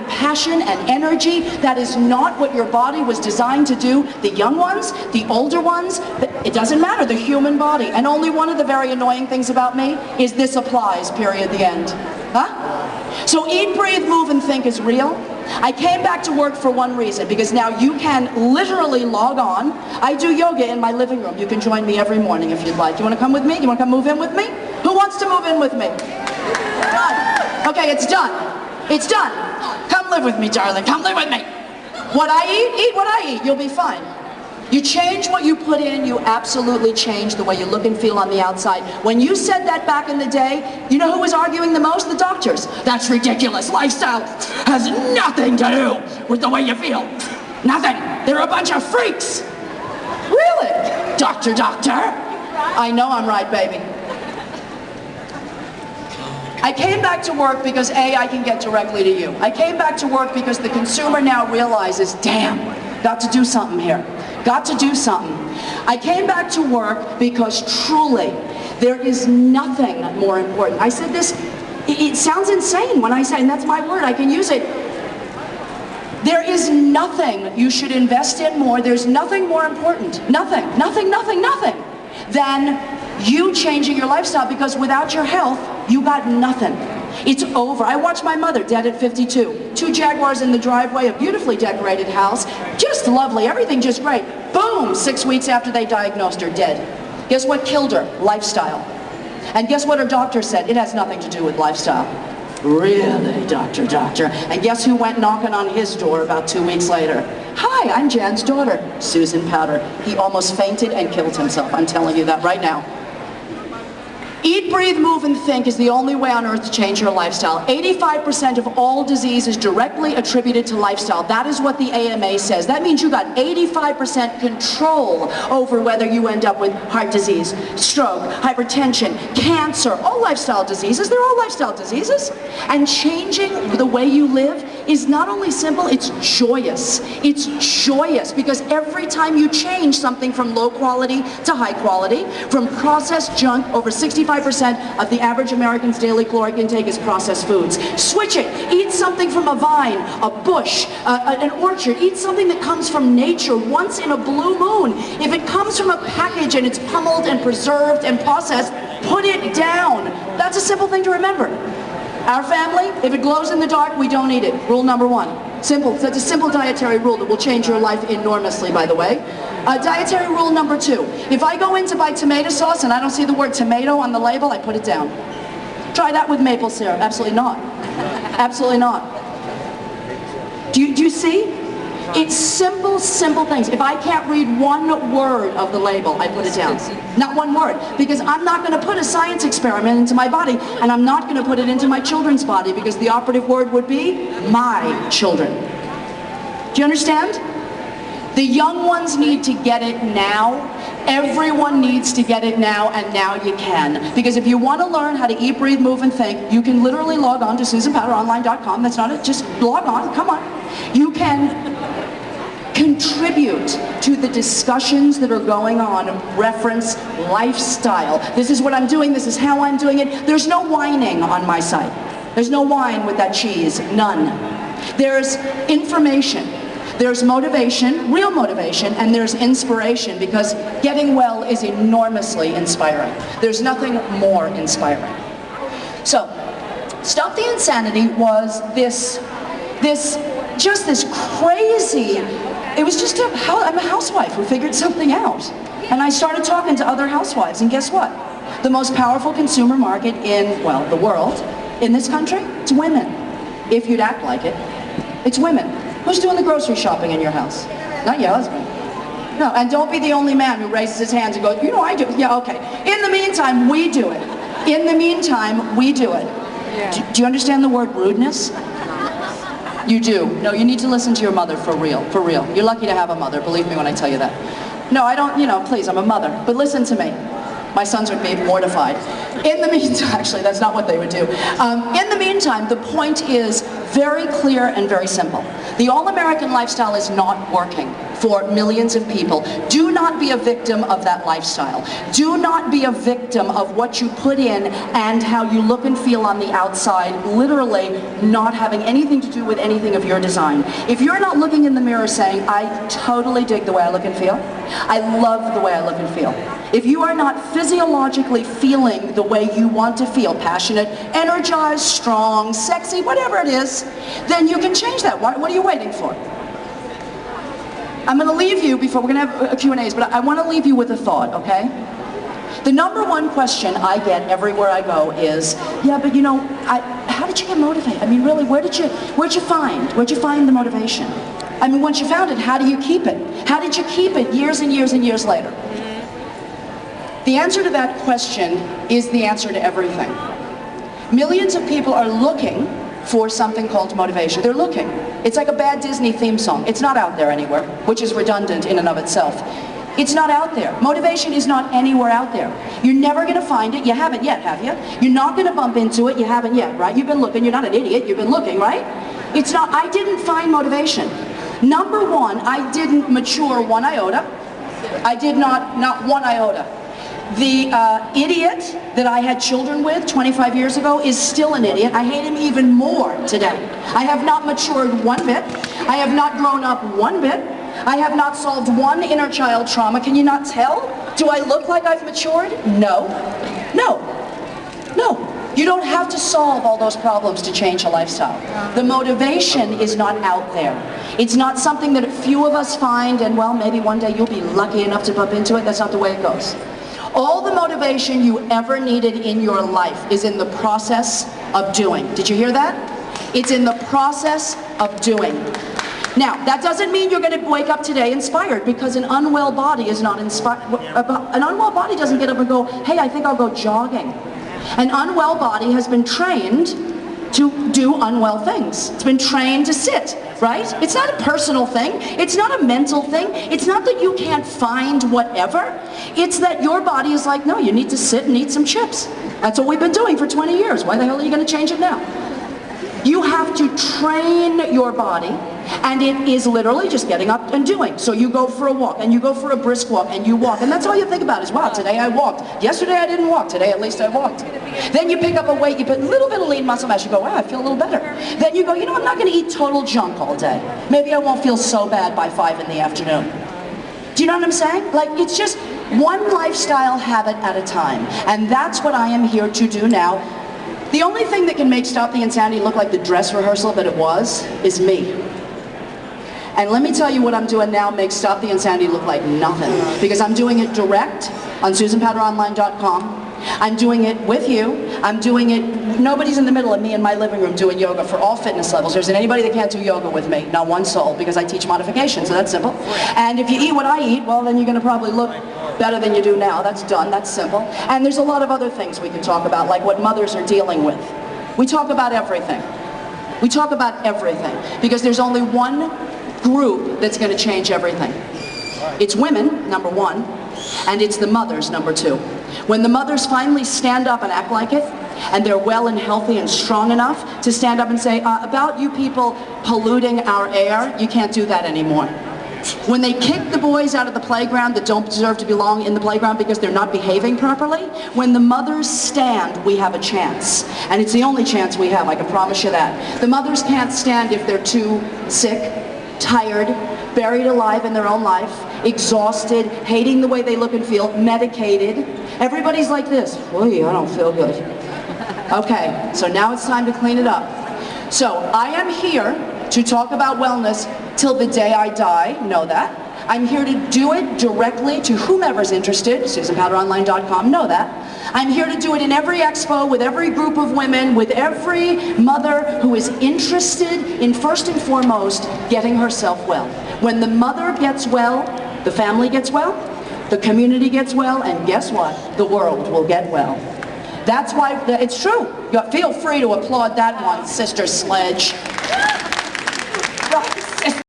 passion and energy. That is not what your body was designed to do. The young ones, the older ones, it doesn't matter, the human body. And only one of the very annoying things about me is this applies, period, the end. Huh? So eat, breathe, move, and think is real. I came back to work for one reason, because now you can literally log on. I do yoga in my living room. You can join me every morning if you'd like. You want to come with me? You want to come move in with me? Who wants to move in with me? Done. Okay, it's done. It's done. Come live with me, darling. Come live with me. What I eat what I eat. You'll be fine. You change what you put in, you absolutely change the way you look and feel on the outside. When you said that back in the day, you know who was arguing the most? The doctors. That's ridiculous. Lifestyle has nothing to do with the way you feel. Nothing. They're a bunch of freaks. Really? Doctor. I know I'm right, baby. I came back to work because A, I can get directly to you. I came back to work because the consumer now realizes, damn, got to do something here. Got to do something. I came back to work because truly, there is nothing more important. I said this, it sounds insane when I say, and that's my word, I can use it. There is nothing you should invest in more, there's nothing more important, nothing, than you changing your lifestyle, because without your health, you got nothing. It's over. I watched my mother, dead at 52. 2 Jaguars in the driveway, a beautifully decorated house, just lovely, everything just great. Boom, 6 weeks after they diagnosed her, dead. Guess what killed her? Lifestyle. And guess what her doctor said? It has nothing to do with lifestyle. Really, doctor? And guess who went knocking on his door about 2 weeks later? Hi, I'm Jan's daughter, Susan Powter. He almost fainted and killed himself. I'm telling you that right now. Eat, breathe, move, and think is the only way on earth to change your lifestyle. 85% of all disease is directly attributed to lifestyle. That is what the AMA says. That means you got 85% control over whether you end up with heart disease, stroke, hypertension, cancer, all lifestyle diseases. They're all lifestyle diseases. And changing the way you live is not only simple, it's joyous. It's joyous because every time you change something from low quality to high quality, from processed junk, over 65% of the average American's daily caloric intake is processed foods. Switch it. Eat something from a vine, a bush, an orchard. Eat something that comes from nature once in a blue moon. If it comes from a package and it's pummeled and preserved and processed, put it down. That's a simple thing to remember. Our family, if it glows in the dark, we don't eat it. Rule number 1. Simple. That's a simple dietary rule that will change your life enormously, by the way. Dietary rule number 2. If I go in to buy tomato sauce and I don't see the word tomato on the label, I put it down. Try that with maple syrup. Absolutely not. Absolutely not. Do you see? It's simple things. If I can't read one word of the label, I put it down. Not one word. Because I'm not going to put a science experiment into my body, and I'm not going to put it into my children's body, because the operative word would be my children. Do you understand? The young ones need to get it now. Everyone needs to get it now, and now you can. Because if you want to learn how to eat, breathe, move, and think, you can literally log on to SusanPowterOnline.com. That's not it. Just log on. Come on. You can contribute to the discussions that are going on, reference lifestyle. This is what I'm doing, this is how I'm doing it. There's no whining on my site. There's no whine with that cheese, none. There's information, there's motivation, real motivation, and there's inspiration, because getting well is enormously inspiring. There's nothing more inspiring. So, Stop the Insanity was this crazy, it was just I'm a housewife who figured something out. And I started talking to other housewives, and guess what? The most powerful consumer market in, well, the world, in this country, it's women. If you'd act like it, it's women. Who's doing the grocery shopping in your house? Not your husband. No, and don't be the only man who raises his hands and goes, you know, I do. Yeah, okay. In the meantime, we do it. In the meantime, we do it. Yeah. Do you understand the word rudeness? You do. No, you need to listen to your mother for real, for real. You're lucky to have a mother, believe me when I tell you that. No, I don't, you know, please, I'm a mother. But listen to me. My sons would be mortified. In the meantime, actually, that's not what they would do. In the meantime, the point is Very clear and very simple. The all-American lifestyle is not working for millions of people. Do not be a victim of that lifestyle. Do not be a victim of what you put in and how you look and feel on the outside, literally not having anything to do with anything of your design. If you're not looking in the mirror saying, I totally dig the way I look and feel, I love the way I look and feel. If you are not physiologically feeling the way you want to feel, passionate, energized, strong, sexy, whatever it is, then you can change that. What are you waiting for? I'm going to leave you before we're going to have Q&As, but I want to leave you with a thought, okay? The number one question I get everywhere I go is, yeah, but you know, how did you get motivated? I mean, really, where'd you find the motivation? I mean, once you found it, how do you keep it? How did you keep it years and years and years later? The answer to that question is the answer to everything. Millions of people are looking for something called motivation. They're looking. It's like a bad Disney theme song. It's not out there anywhere, which is redundant in and of itself. It's not out there. Motivation is not anywhere out there. You're never going to find it. You haven't yet, have you? You're not going to bump into it. You haven't yet, right? You've been looking. You're not an idiot. You've been looking, right? It's not. I didn't find motivation. Number one, I didn't mature one iota. I did not one iota. The idiot that I had children with 25 years ago is still an idiot. I hate him even more today. I have not matured one bit. I have not grown up one bit. I have not solved one inner child trauma. Can you not tell? Do I look like I've matured? No. No. No. You don't have to solve all those problems to change a lifestyle. The motivation is not out there. It's not something that a few of us find and, well, maybe one day you'll be lucky enough to bump into it. That's not the way it goes. All the motivation you ever needed in your life is in the process of doing. Did you hear that? It's in the process of doing. Now, that doesn't mean you're going to wake up today inspired, because an unwell body is not inspired. An unwell body doesn't get up and go, hey, I think I'll go jogging. An unwell body has been trained to do unwell things. It's been trained to sit, right? It's not a personal thing. It's not a mental thing. It's not that you can't find whatever. It's that your body is like, no, you need to sit and eat some chips. That's what we've been doing for 20 years. Why the hell are you going to change it now? You have to train your body, and it is literally just getting up and doing. So you go for a walk, and you go for a brisk walk, and you walk, and that's all you think about is, wow, today I walked. Yesterday I didn't walk. Today at least I walked. Then you pick up a weight, you put a little bit of lean muscle mass, you go, wow, I feel a little better. Then you go, you know, I'm not going to eat total junk all day. Maybe I won't feel so bad by 5 in the afternoon. Do you know what I'm saying? Like, it's just one lifestyle habit at a time, and that's what I am here to do now. The only thing that can make Stop the Insanity look like the dress rehearsal that it was is me. And let me tell you what I'm doing now makes Stop the Insanity look like nothing. Because I'm doing it direct on SusanPowterOnline.com. I'm doing it with you. I'm doing it, nobody's in the middle of me in my living room doing yoga for all fitness levels. There isn't anybody that can't do yoga with me, not one soul, because I teach modification, so that's simple. And if you eat what I eat, well, then you're going to probably look better than you do now. That's done, that's simple. And there's a lot of other things we can talk about, like what mothers are dealing with. We talk about everything. We talk about everything, because there's only one group that's going to change everything. It's women, number one, and it's the mothers, number two. When the mothers finally stand up and act like it, and they're well and healthy and strong enough to stand up and say, about you people polluting our air, you can't do that anymore. When they kick the boys out of the playground that don't deserve to belong in the playground because they're not behaving properly, when the mothers stand, we have a chance. And it's the only chance we have, I can promise you that. The mothers can't stand if they're too sick, tired, buried alive in their own life, exhausted, hating the way they look and feel, medicated. Everybody's like this, I don't feel good. Okay, so now it's time to clean it up. So I am here to talk about wellness till the day I die, know that. I'm here to do it directly to whomever's interested, SusanPowterOnline.com, know that. I'm here to do it in every expo, with every group of women, with every mother who is interested in, first and foremost, getting herself well. When the mother gets well, the family gets well, the community gets well, and guess what? The world will get well. That's why, it's true. Feel free to applaud that one, Sister Sledge.